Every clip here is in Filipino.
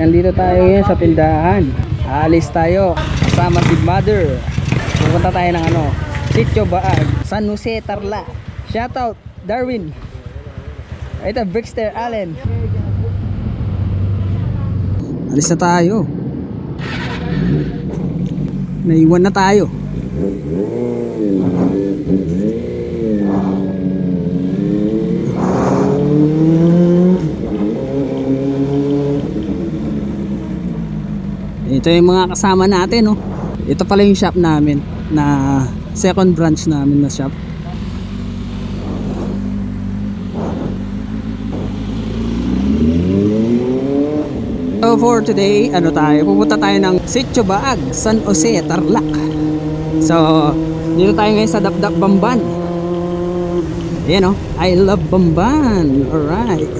Nandito tayo ngayon sa tindahan. Aalis tayo kasama si Mother. Pupunta tayo ng ano, Sitio Baag, San Jose, Tarlac. Shoutout Darwin. Ito Brickster Allen. Alis na tayo. Naiwan na tayo. Ito yung mga kasama natin, no? Ito pala yung shop namin, na second branch namin na shop. So for today, ano tayo? Pupunta tayo ng Sitio Baag, San Jose, Tarlac. So, dito tayo ngayon sa Dapdap Bamban. Ayan, no? I love Bamban. Alright.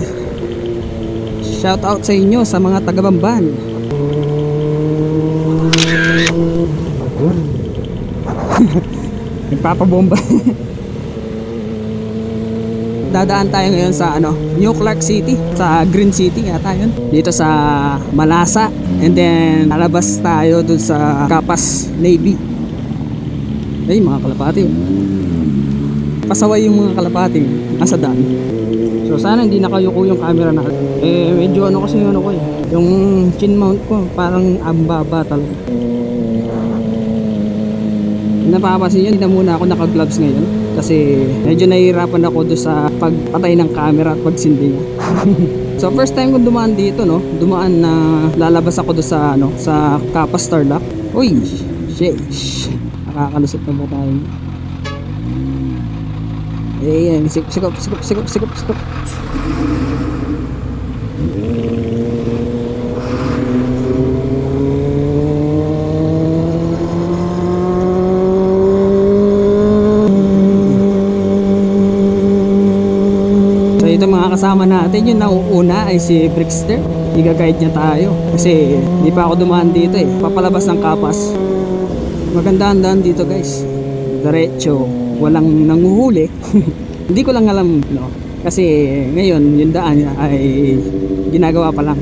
Shout out sa inyo sa mga taga Bamban. Nagpapabomba. Dadaan tayo ngayon sa ano, New Clark City, sa Green City yata yun. Dito sa Malasa. And then lalabas tayo dun sa Capas Navy. Ay, mga kalapati. Pasaway yung mga kalapati nasa daan. So sana hindi nakayuko yung camera na. Medyo ano kasi yung ano ko eh, yung chin mount ko parang ambaba talaga. Napapansin nyo, hindi na muna ako naka-gloves ngayon kasi medyo nahihirapan ako doon sa pagpatay ng camera at pagsindi niya. So first time kong dumaan dito, no, dumaan na lalabas ako doon sa ano, sa Capas Tarlac. Uy, sheesh. Nakakalusot na ba tayo? Ayan, sikop. Kasama natin yung nauuna ay si Brickster. Iga-guide niya tayo kasi hindi pa ako dumaan dito eh, papalabas ng Capas. Magandaan dito guys, diretso, walang nanguhuli. Hindi ko lang alam, no, kasi ngayon yung daan ay ginagawa pa lang,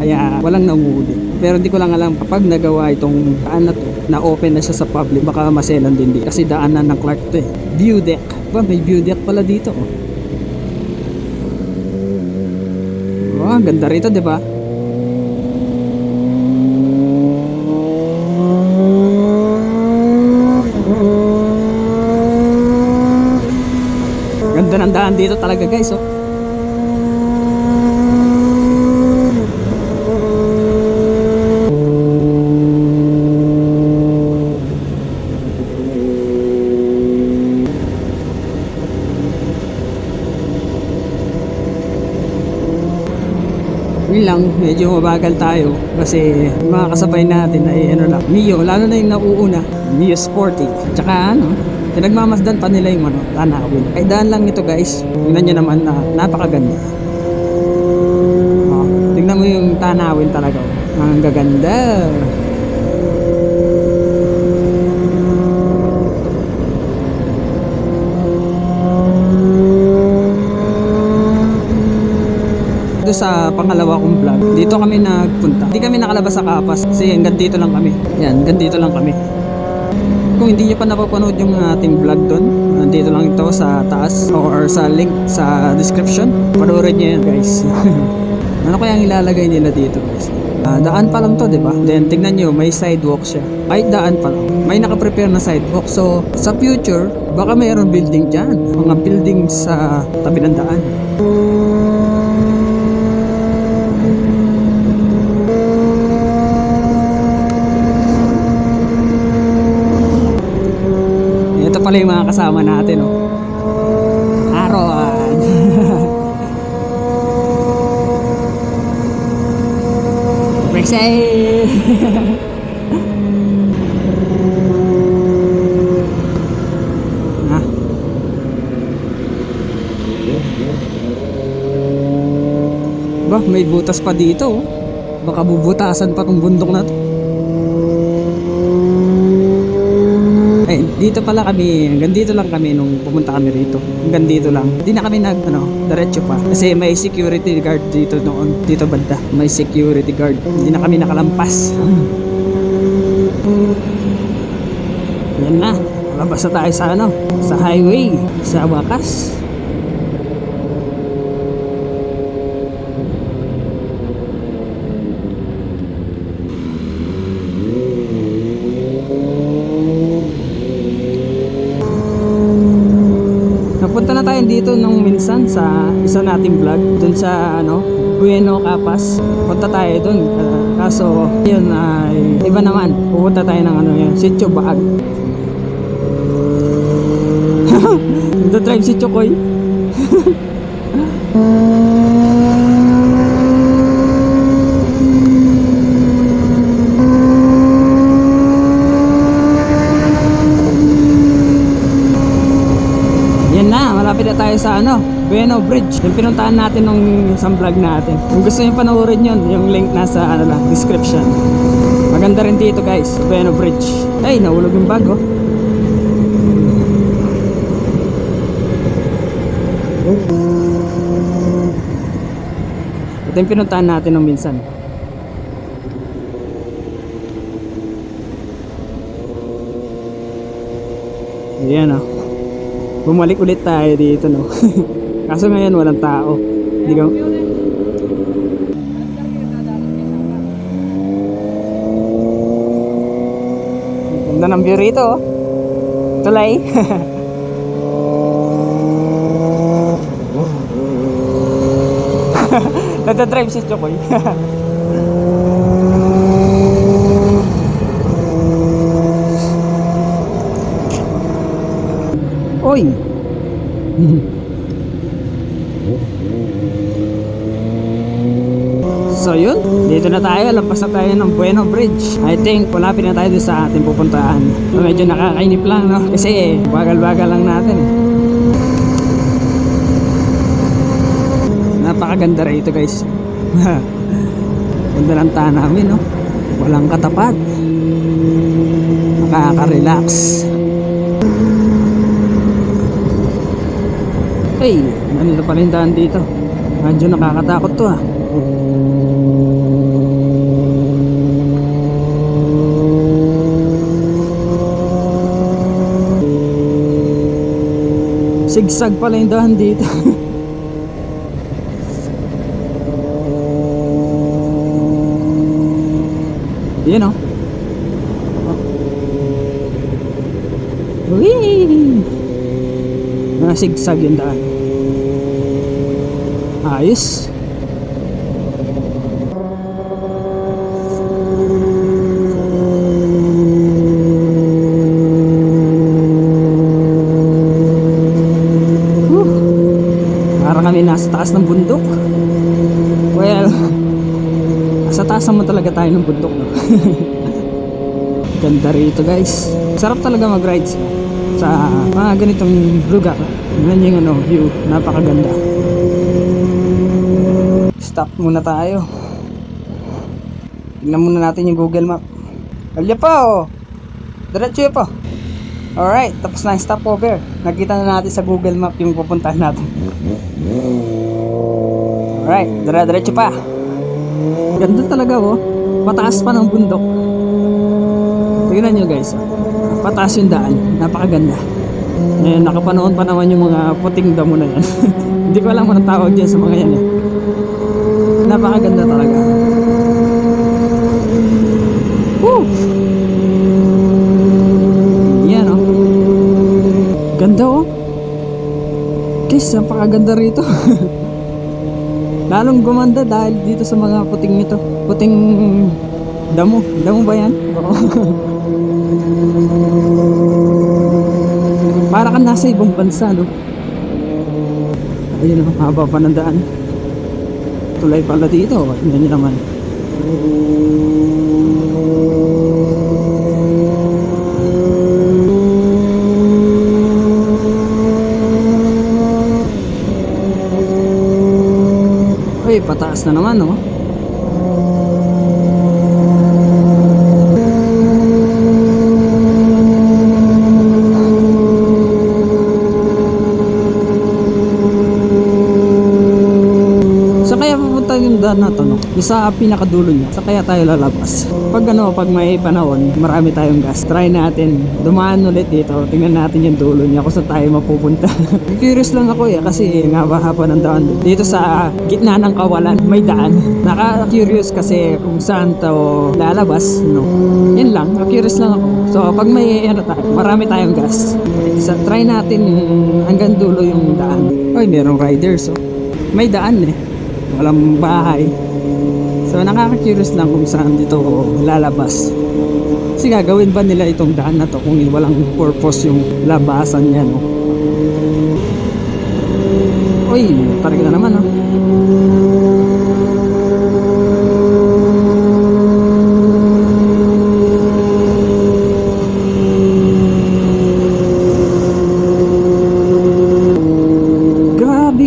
kaya walang nanguhuli. Pero hindi ko lang alam kapag nagawa itong daan na to, na open na siya sa public, baka maselan din dito kasi daanan ng Clark to eh. View deck ba, may view deck pala dito oh. Oh, ganda rito, 'di ba? Ganda ng daan dito talaga, guys, oh. Lang, medyo mabagal tayo kasi mga kasabay natin ay ano lang, Mio, lalo na yung nauuna, Mio Sporty. Tsaka ano, pinagmamasdan pa nila yung ano, tanawin. Ay daan lang ito guys, tingnan nyo naman na napakaganda. Oh, tingnan mo yung tanawin talaga, ang gaganda. Sa pangalawa kong vlog, dito kami nagpunta. Hindi kami nakalabas sa Capas kasi hanggang dito lang kami. Yan, hanggang dito lang kami. Kung hindi nyo pa napapanood yung ating vlog doon, dito lang ito sa taas or sa link sa description. Panoorin nyo yan guys. Ano kaya ang ilalagay nila dito guys? Daan pa lang to, diba? Then tignan nyo, may sidewalk siya. Kahit daan pa lang, may nakaprepare na sidewalk. So sa future, baka mayroon building dyan, mga building sa tabi ng daan. Pala yung mga kasama natin, oh. Aaron. Brexay. Ha? Ba, may butas pa dito, oh. Baka bubutasan pa tong bundok na to. Ayun. Dito pala kami, hanggang dito lang kami nung pumunta kami rito. Hanggang dito lang. Hindi na kami diretso pa. Kasi may security guard dito noon. Dito banda. May security guard. Hindi na kami nakalampas. Yan na. Labas na tayo sa sa highway. Sa wakas. Napunta na tayo dito nung minsan sa isa nating vlog dun sa Bueno Capas. Punta tayo dun. Kaso yun ay iba naman. Pupunta tayo ng Sitio Baag. Drive si Chokoy. Yan na, malapit na tayo sa Bueno Bridge. Yung pinuntahan natin nung isang vlog natin. Kung gusto nyo panoorin yun, yung link nasa description. Maganda rin dito guys, Bueno Bridge. Ay, nahulog yung bag oh. Ito yung pinuntahan natin nung minsan. Ayan bumalik ulit tayo dito Kaso ngayon walang tao. Hindi ka... Ganda ng view rito oh. Tulay. Nagdadrive si Chokoy. Oy. So yun, dito na tayo, lampas na tayo ng Bueno Bridge. I think malapit na tayo doon sa ating pupuntahan. So, medyo nakakainip lang kasi bagal-bagal lang natin Napakaganda rito guys. Ganda ng tahan namin walang katapat. Nakaka-relax. Hey, ano pala yung daan dito? Medyo nakakatakot to Sigsag pala yung daan dito. Yun Wee! Sigsag yung daan. Ayos. Parang kami nasa taas ng bundok. Well, sa taas naman talaga tayo ng bundok Ganda rito guys. Sarap talaga mag-ride sa mga ganitong lugar. Yan yung view, napakaganda. Stop muna tayo. Tingnan muna natin yung Google Map. Alya pa diretso pa. Alright, tapos na yung stopover. Nakita na natin sa Google Map yung pupuntahan natin. Alright, diretso pa. Ganda talaga Pataas pa ng bundok. Tingnan nyo guys pataas yung daan, napakaganda. Nakapanood pa naman yung mga puting damo na yan. Hindi ko alam anong tawag dyan sa mga yan Napakaganda talaga. Woo! Yan ganda guys, napakaganda rito. Lalong gumanda dahil dito sa mga puting ito. Puting damo ba yan? Para ka nasa ibang bansa Ayun haba pa ng daan. Tulay pala dito. Tingnan nyo naman. Uy, pataas na naman daan na to, no? Yung sa pinakadulo niya, sa kaya tayo lalabas. Pag may panahon, marami tayong gas. Try natin, dumaan ulit dito. Tingnan natin yung dulo niya kung saan tayo mapupunta. Curious lang ako kasi haba-haba ng daan. Dito sa gitna ng kawalan, may daan. Naka-curious kasi kung saan to lalabas, no? Yan lang, curious lang ako. So, pag may marami tayong gas. Try natin hanggang dulo yung daan. Ay, merong riders, oh. May daan walang bahay. So nakaka-curious lang kung saan dito lalabas. Kasi gagawin ba nila itong daan na to kung walang purpose yung labasan niya, no? Uy, tarik na naman, oh.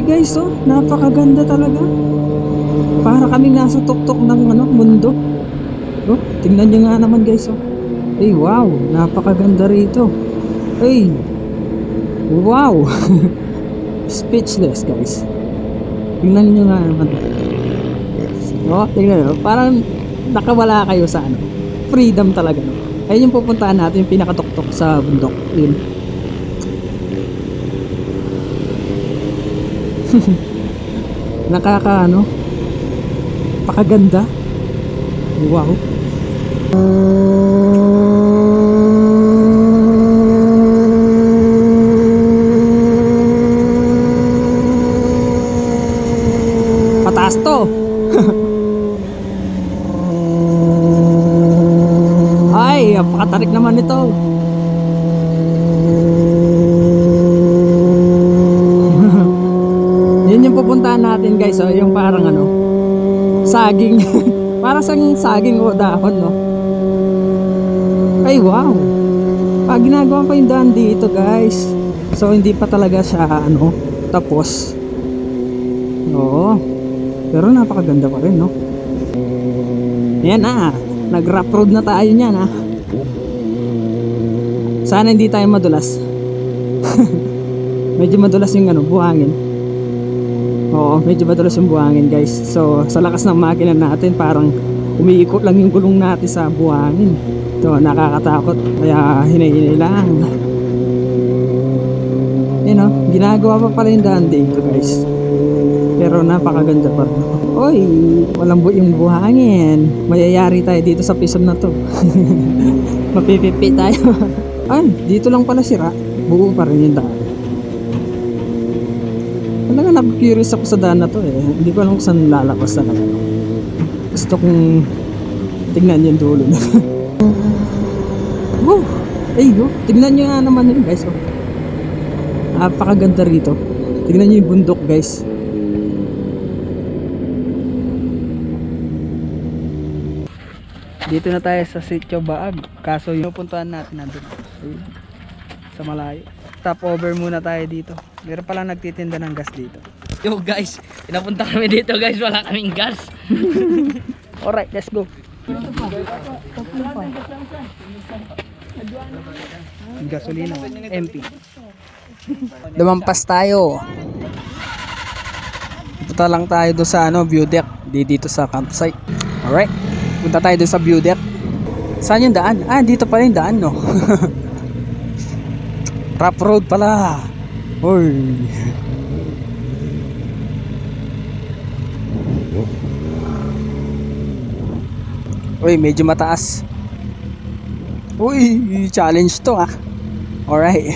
Guys, oh, napakaganda talaga. Para kaming nasa tuktok ng mundo. Oh, tingnan nyo nga naman, guys, oh. Ay, wow, napakaganda rito. Ay, wow. Speechless, guys. Tingnan nyo nga naman. Oh, tingnan nyo. Parang nakawala kayo sa freedom talaga, no? Ayun yung pupuntahan natin, yung pinakatuktok sa bundok. Yun. Pakaganda. Wow. Pataas to. Ay, napakatarik naman nito. Pupuntahan natin, guys, oh, yung parang saging. Parang saging o dahon, no? Ay, wow. Ginagawa pa yung daan dito, guys. So hindi pa talaga siya tapos. Oo. Pero napakaganda pa rin, no? Ayan na, nag-rough road na tayo niyan, ha. Sana hindi tayo madulas. Medyo madulas yung buhangin. Oo, medyo madulas yung buhangin, guys. So, sa lakas ng makina natin, parang umiikot lang yung gulong natin sa buhangin. Ito, nakakatakot. Kaya hinay-hinay lang. Ginagawa pa pala yung daan dito, guys. Pero napakaganda pa rin. Oy, walang yung buhangin. Mayayari tayo dito sa pisom na to. Mapipipi tayo. Ay, dito lang pala sira. Buo pa rin yung daan. Talaga na-curious ako sa daan na to, Hindi ko alam kung saan lalabas talaga. Gusto kong tignan yung dulo na. Oh, tignan nyo nga naman yun, guys, oh. Napakaganda rito. Tignan nyo yung bundok, guys. Dito na tayo sa Sitio Baag. Kaso yung pupuntahan natin nandun sa malayo. Stop over muna tayo dito. Meron palang nagtitinda ng gas dito. Yo guys, pinapunta kami dito guys, wala kaming gas. Alright, let's go. Gasolina, MP. Lumampas tayo. Punta lang tayo doon sa view deck. Dito sa campsite. Alright, punta tayo doon sa view deck. Saan yung daan? Dito pala yung daan, no? Rough road pala. Uy. Uy, medyo mataas. Uy, challenge to, Alright.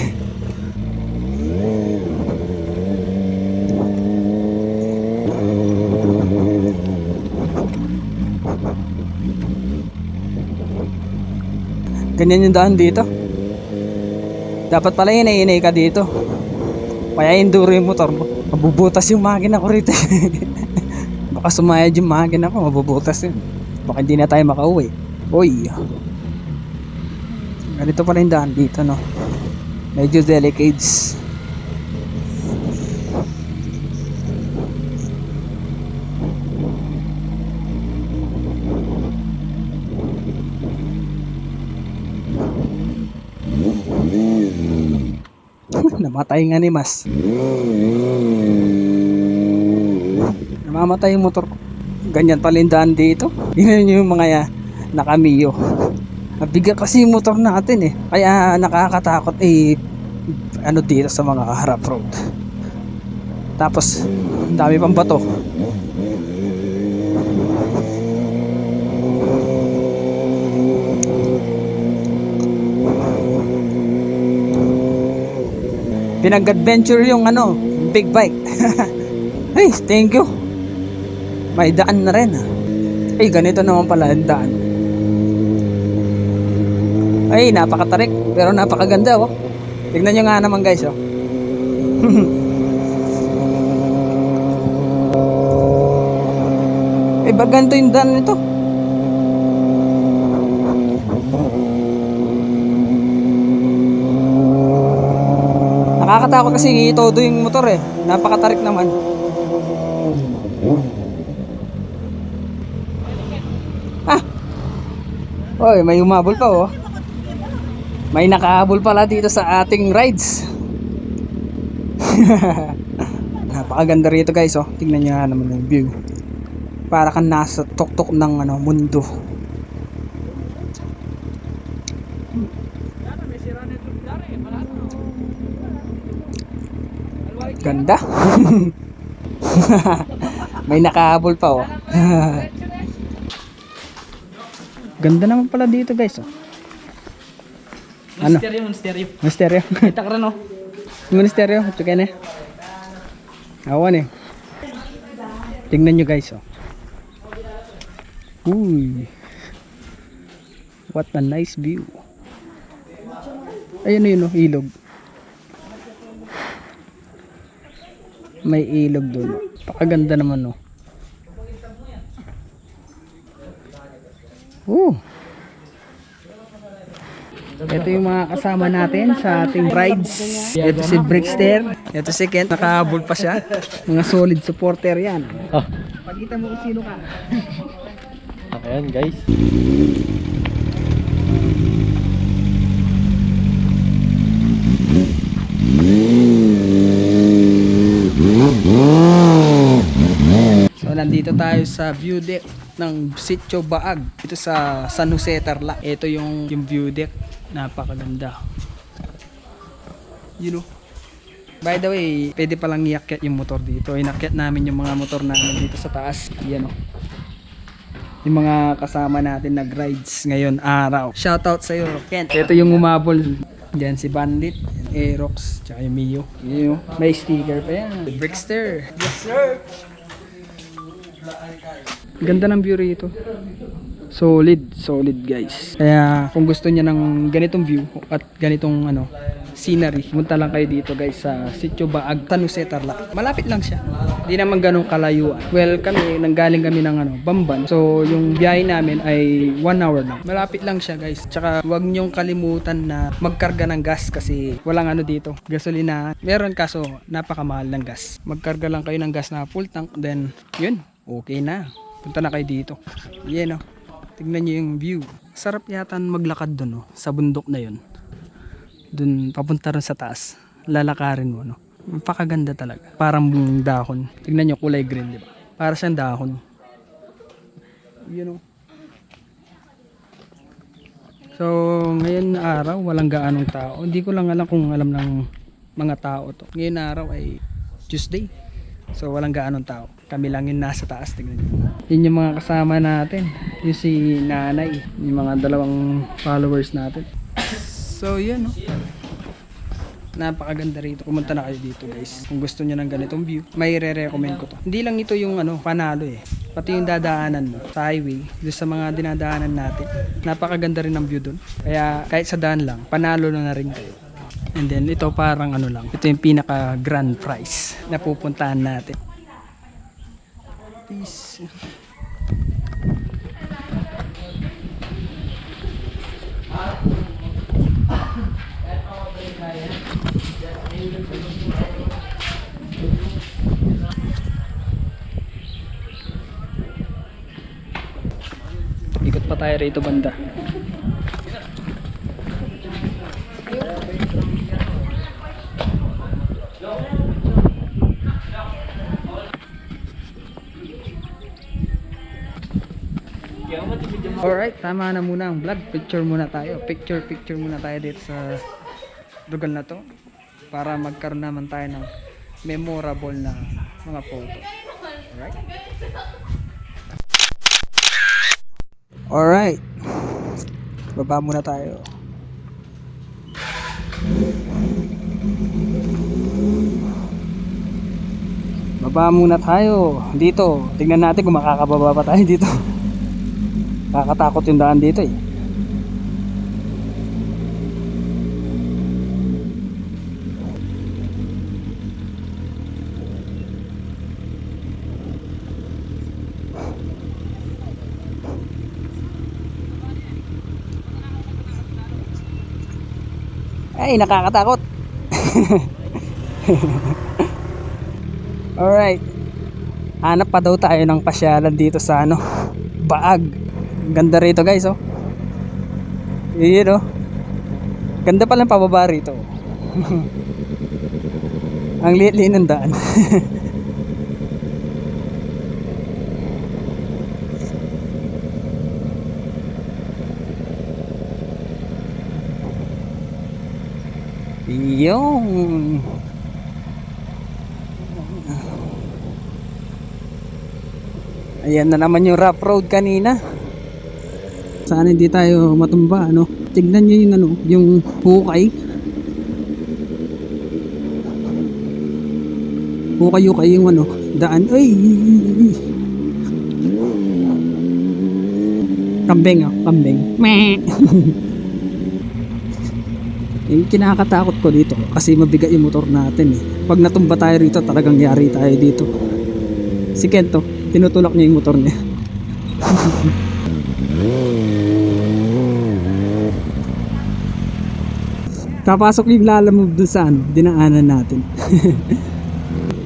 Ganyan yung daan dito. Dapat pala hinay-hinay ka dito. Kaya enduro yung motor mo. Mabubutas yung makina ko rito. Baka sumayad yung makina ko, mabubutas yun. Baka hindi na tayo makauwi. Uy. Ganito pala yung daan dito, no? Medyo delicates. Namatay nga ni Mas. Namamatay yung motor ko. Ganyan pala yung daan dito. Tingnan nyo yung mga nakamiyo. Mabigat kasi yung motor natin eh. Kaya nakakatakot ano dito sa mga harap road. Tapos dami pang bato. Pinag-adventure yung big bike. Hey, thank you. May daan na rin. Ay, ganito naman pala ang daan. Ay, napakatarik. Pero napakaganda oh. Tignan nyo nga naman guys oh. Ay, ba ganito yung daan nito? Nakakatakot kasi todo yung motor eh. Napakatarik naman. Oy, may humabol pa oh. May nakahabol pala dito sa ating rides. Napakaganda rito guys oh. Tingnan niyo naman yung view. Para kang nasa tuktok ng mundo. Ganda. May nakahabol pa oh. Ganda naman pala dito guys oh. Monasteryo. Monasteryo. Kita ka rin oh. Monasteryo, tsukay na. Awan eh. Tingnan nyo guys oh. Uy. What a nice view. Ayun yun oh, ilog. May ilog doon. Pakaganda naman oh. Ito yung mga kasama natin sa ating rides. Ito si Brickster. Ito si Kent. Nakahabol pa siya. Mga solid supporter yan. Oh. Pagkita mo kung sino ka. Ayan guys. So nandito tayo sa view deck ng Sitio Baag dito sa San Jose, Tarlac. Ito yung view deck. Napakaganda. You know. By the way, pwede palang iakyat yung motor dito. Inakyat namin yung mga motor namin dito sa taas. Yan oh. Yung mga kasama natin nag-rides ngayon araw. Shoutout sa iyo, Kent. Ito yung umabol. Diyan si Bandit, Aerox, tsaka yung Mio. You know, may sticker pa yan. Brickster. Yes sir. Ganda ng view rito. Solid guys. Kaya kung gusto niya ng ganitong view at ganitong scenery, punta lang kayo dito guys sa Sitio Baag, San Jose, Tarlac. Malapit lang siya. Hindi naman ganong kalayuan. Well, nanggaling kami ng Bamban. So, yung biyahe namin ay 1 hour lang. Malapit lang siya guys. Tsaka huwag niyong kalimutan na magkarga ng gas kasi walang dito. Gasolina. Meron kaso napakamahal ng gas. Magkarga lang kayo ng gas na full tank. Then, yun. Okay na. Punta na kayo dito. Yan o. Tignan nyo yung view. Sarap yata maglakad dun sa bundok na yun. Dun papunta rin sa taas. Lalakarin mo Napakaganda talaga. Parang dahon. Tignan nyo kulay green, di ba? Para siyang dahon. You know. So ngayon araw walang gaanong tao. Hindi ko lang alam kung alam ng mga tao to. Ngayon araw ay Tuesday. So walang gaanong tao. Kami lang yung nasa taas. Tignan nyo. Yun yung mga kasama natin. Yung si Nanay. Yung mga dalawang followers natin. So yun napakaganda rito. Pumunta na kayo dito guys. Kung gusto niyo ng ganitong view, may re-recommend ko to. Hindi lang ito yung panalo pati yung dadaanan mo sa highway, doon sa mga dinadaanan natin. Napakaganda rin ng view doon. Kaya kahit sa daan lang, panalo na rin kayo. And then ito parang lang. Ito yung pinaka grand prize na pupuntahan natin. Peace. Ikot pa tayo rito banda. Alright, tama na muna ang vlog. Picture muna tayo. Picture muna tayo dito sa lugar na to. Para magkaroon naman tayo ng memorable na mga photo. Alright? Alright. Baba muna tayo. Baba muna tayo dito. Tingnan natin kung makakababa pa tayo dito. Nakakatakot yung daan dito eh. Ay, nakakatakot. Alright. Hanap pa daw tayo ng pasyalan dito sa ano, Baag. Ganda rito guys oh. Yun oh. Ganda palang pababa rito. Ang liit-liit ng daan. Yung ayan na naman yung rough road kanina. Sana hindi tayo matumba ano. Tignan nyo yung ano, yung hukay. Hukay yung ano, daan. Ay! Kambing oh, kambing. Meh. Yung kinakatakot ko dito kasi mabigat yung motor natin eh. Pag natumba tayo rito talagang yari tayo dito. Si Kento, tinutulak niya yung motor niya. Kapasok yung lalamove dun saan dinaanan natin.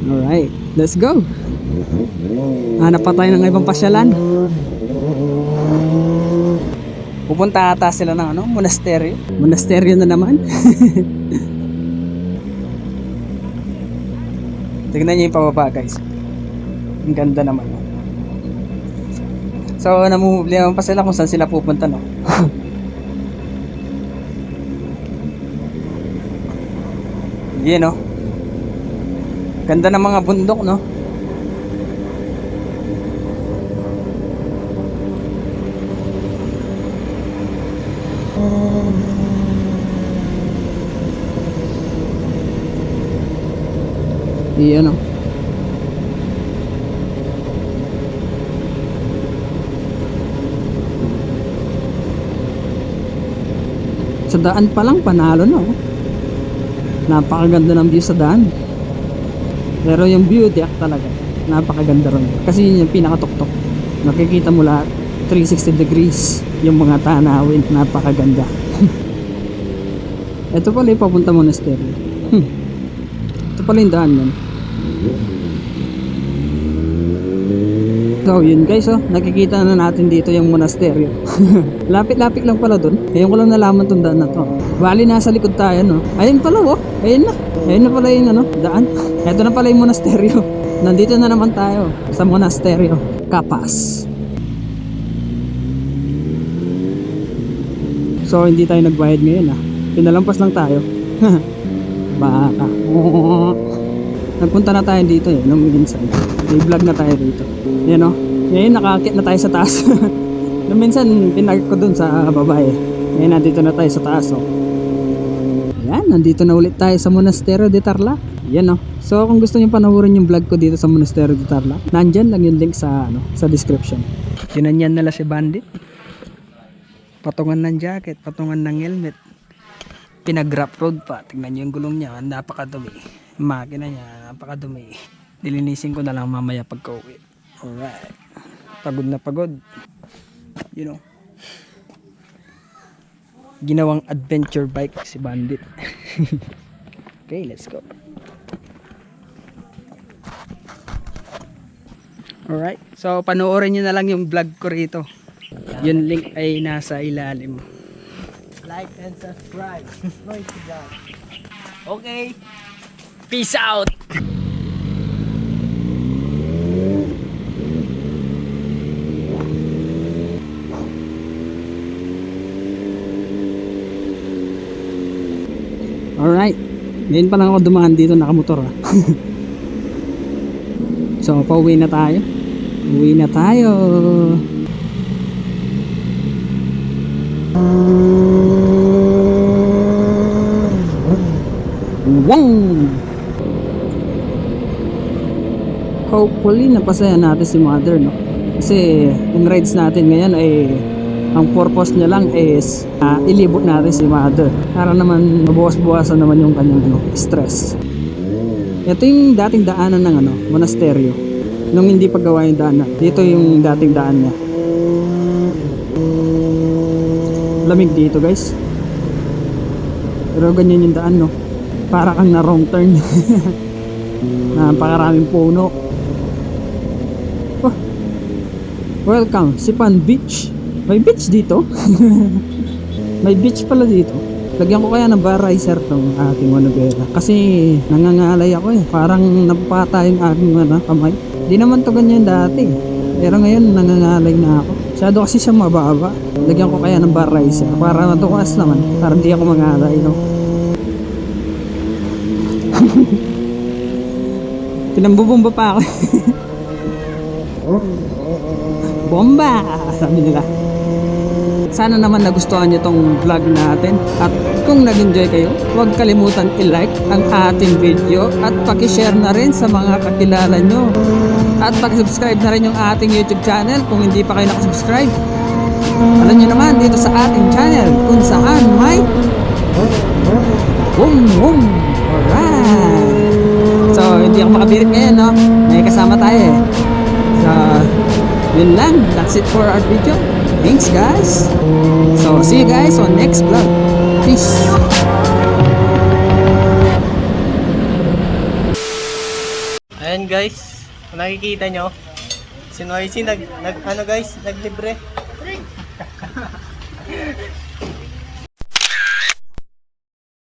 Alright, let's go. Hanap pa tayo ng ibang pasyalan. Pupunta ata sila ng ano, monasteryo. Monasteryo na naman. Tignan niyo yung pababa guys. Ang ganda naman. So namumblema pa sila kung saan sila pupunta no. Yan no. Ganda ng mga bundok no. Iyan o. Sa daan pa lang panalo na oh. Napakaganda ng view sa daan. Pero yung view tiyak talaga napakaganda ron. Kasi yun yung pinakatuktok. Nakikita mo lahat 360 degrees yung mga tanawin. Napakaganda. Ito pala yung papunta monastery. Ito pala yung daan yan. So yun guys oh, nakikita na natin dito yung monasteryo. Lapit-lapit lang pala dun. Ngayon ko lang nalaman tong daan na to. Bali nasa likod tayo no. Ayun pala oh, ayun na. Ayun na pala yung ano, daan. Ito na pala yung monasteryo. Nandito na naman tayo sa monasteryo Kapas. So hindi tayo nagbayad ngayon ah. Pinalampas lang tayo. Baka. Nagpunta na tayo dito eh, nung minsan. May vlog na tayo dito. Yan o. Ngayon nakakit na tayo sa taas. Nung minsan pinag ko dun sa babae. Ngayon nandito na tayo sa taas o. Yan, nandito na ulit tayo sa Monasterio de Tarlac. Yan o. So kung gusto niyo panoorin yung vlog ko dito sa Monasterio de Tarlac, nandyan lang yung link sa ano, sa description. Tinanyan nila si Bandit. Patungan ng jacket, patungan ng helmet. Pinag-rough road pa. Tingnan niyo yung gulong niya, napakadumi. Makina niya, napakadumi. Dilinisin ko na lang mamaya pagka-uwi. Alright. Pagod na pagod. You know. Ginawang adventure bike si Bandit. Okay, let's go. Alright. So, panoorin nyo na lang yung vlog ko rito. Yung link ay nasa ilalim. Like and subscribe. Okay. Peace out. Alright. Ngayon pa lang ako dumaan dito nakamotor ah. So, pauwi na tayo. Uwi na tayo. Wow! Hopefully, napasaya natin si mother, no? Kasi, yung rides natin ngayon ay ang purpose niya lang is ilibot natin si mother para naman mabawas-bawasan naman yung kanyang stress. Ito yung dating daanan ng monasteryo nung hindi pa gawa yung daanan. Dito yung dating daan niya. Lamig dito guys, pero ganyan yung daan, no? Para kang na wrong turn. Napakaraming puno. Oh, welcome Sipan Beach. May beach dito. May beach pala dito. Lagyan ko kaya ng bar riser tong ating manubela. Kasi nangangalay ako eh. Parang napata yung aking kamay. Di naman to ganyan dati. Pero ngayon nangangalay na ako. Masyado kasi siya mababa. Lagyan ko kaya ng bar riser para matukas naman. Para hindi ako mangalay, no? Pinambubomba pa ako. Bomba! Sabi nila. Sana naman nagustuhan nyo tong vlog natin. At kung nag-enjoy kayo, huwag kalimutan i-like ang ating video at pakishare na rin sa mga kakilala nyo. At pakisubscribe na rin yung ating YouTube channel kung hindi pa kayo nakasubscribe. Alam nyo naman dito sa ating channel kung saan may boom boom. Alright. So hindi ako makabirit ngayon, no? May kasama tayo eh. So yun lang. That's it for our video. Thanks guys. So see you guys on next vlog. Peace. Ayan guys, kung nakikita nyo, si Noisy naglibre.